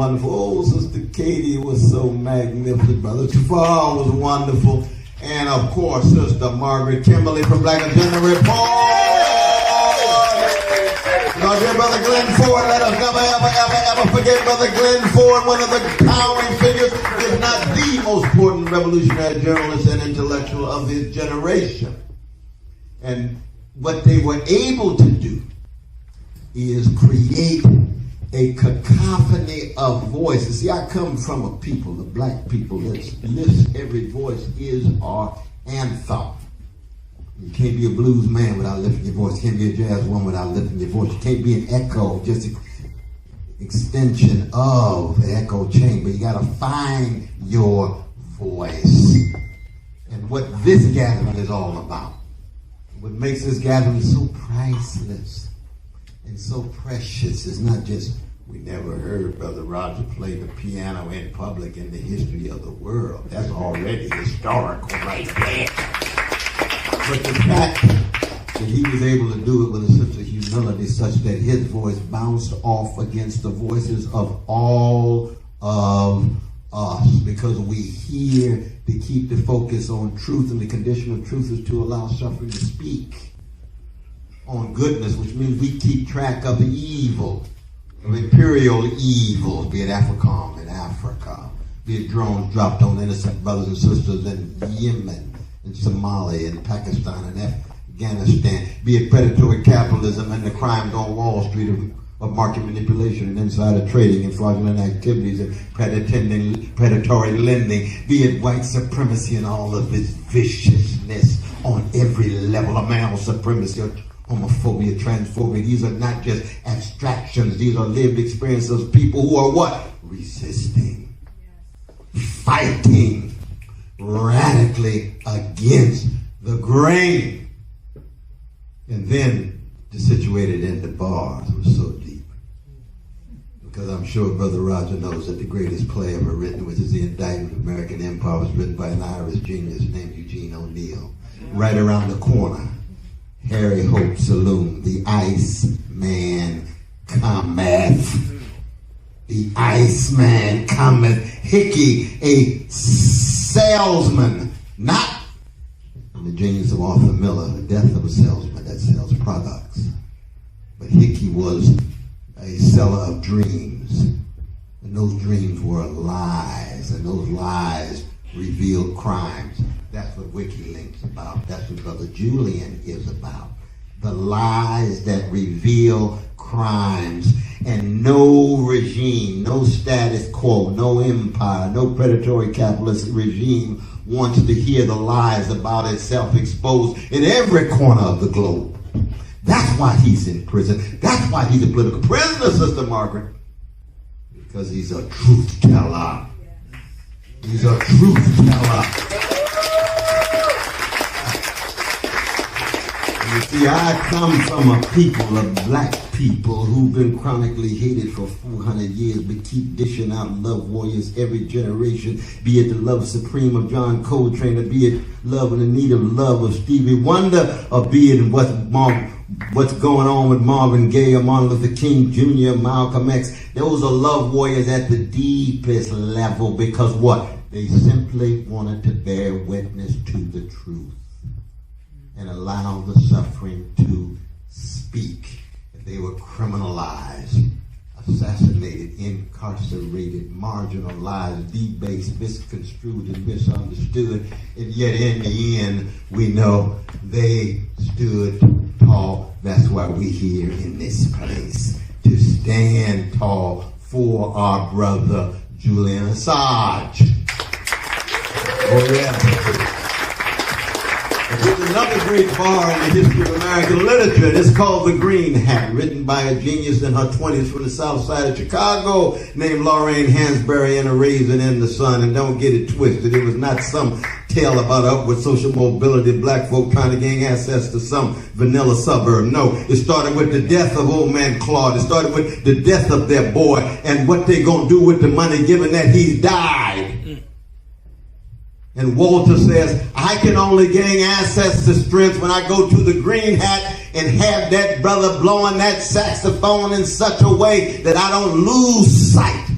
wonderful. Oh, Sister Katie was so magnificent. Brother Tafar was wonderful. And, of course, Sister Margaret Kimberly from Black Agenda Report. Our dear Brother Glenn Ford, let us never, ever forget Brother Glenn Ford, one of the towering figures, if not the most important revolutionary journalist and intellectual of his generation. And what they were able to do is create a cacophony of voices. See, I come from a people, the black people, that lifts every voice is our anthem. You can't be a blues man without lifting your voice. You can't be a jazz woman without lifting your voice. You can't be an echo, just an extension of an echo chamber. You got to find your voice. And what this gathering is all about, what makes this gathering so priceless and so precious, is not just we never heard Brother Roger play the piano in public in the history of the world. That's already historical right there. But the fact that he was able to do it with such a humility such that his voice bounced off against the voices of all of us, because we here to keep the focus on truth, and the condition of truth is to allow suffering to speak on goodness, which means we keep track of the evil, of imperial evil, be it AFRICOM in Africa, be it drones dropped on innocent brothers and sisters in Yemen, in Somalia, in Pakistan, and Afghanistan, be it predatory capitalism and the crimes on Wall Street of market manipulation and insider trading and fraudulent activities and predatory lending, be it white supremacy and all of its viciousness on every level of male supremacy, homophobia, transphobia. These are not just abstractions. These are lived experiences of people who are what? Resisting, fighting radically against the grain. And then to situate it into bars was so deep. Because I'm sure Brother Roger knows that the greatest play ever written, which is The Indictment of American Empire, was written by an Irish genius named Eugene O'Neill. Right around the corner, Harry Hope Saloon, the Iceman cometh. The Iceman cometh. Hickey, a salesman, not the genius of Arthur Miller, the death of a salesman that sells products. But Hickey was a seller of dreams. And those dreams were lies, and those lies revealed crimes. That's what WikiLeaks about. That's what Brother Julian is about. The lies that reveal crimes. And no regime, no status quo, no empire, no predatory capitalist regime wants to hear the lies about itself exposed in every corner of the globe. That's why he's in prison. That's why he's a political prisoner, Sister Margaret. Because he's a truth teller. He's a truth teller. You see, I come from a people of black people who've been chronically hated for 400 years, but keep dishing out love warriors every generation, be it the love supreme of John Coltrane, or be it love and the need of love of Stevie Wonder, or be it what's going on with Marvin Gaye or Martin Luther King Jr., Malcolm X. Those are love warriors at the deepest level, because what? They simply wanted to bear witness to the truth and allow the suffering to speak. If they were criminalized, assassinated, incarcerated, marginalized, debased, misconstrued, and misunderstood, and yet in the end, we know they stood tall. That's why we're here in this place, to stand tall for our brother Julian Assange. Oh yeah. There's another great bar in the history of American literature, and it's called The Green Hat, written by a genius in her 20s from the south side of Chicago named Lorraine Hansberry, and A Raisin in the Sun. And don't get it twisted, it was not some tale about upward social mobility, black folk trying to gain access to some vanilla suburb. No, it started with the death of old man Claude. It started with the death of their boy and what they gonna do with the money given that he's died. And Walter says, I can only gain access to strength when I go to the Green Hat and have that brother blowing that saxophone in such a way that I don't lose sight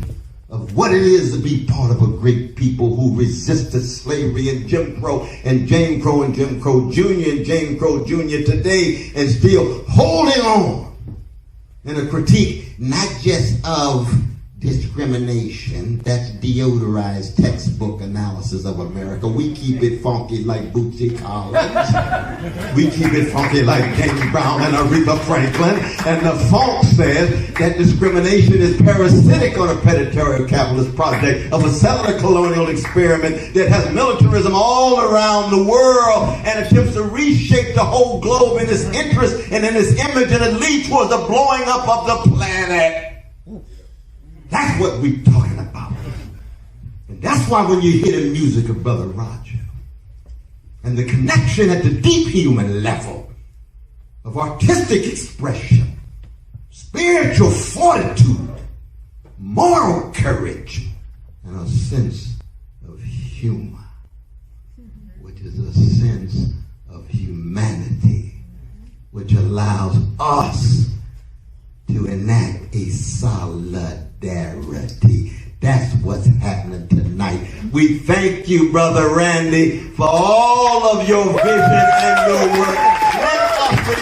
what it is to be part of a great people who resisted slavery and Jim Crow and Jane Crow and Jim Crow Jr. and Jane Crow Jr. today, and still holding on in a critique not just of discrimination, that's deodorized textbook analysis of America. We keep it funky like Bootsy Collins. We keep it funky like James Brown and Aretha Franklin. And the funk says that discrimination is parasitic on a predatory capitalist project of a settler colonial experiment that has militarism all around the world and attempts to reshape the whole globe in its interest and in its image, and it leads towards the blowing up of the planet. That's what we're talking about. And that's why when you hear the music of Brother Roger and the connection at the deep human level of artistic expression, spiritual fortitude, moral courage, and a sense of humor, which is a sense of humanity, which allows us to enact a solidarity. That's what's happening tonight. We thank you, Brother Randy, for all of your vision and your work. Let us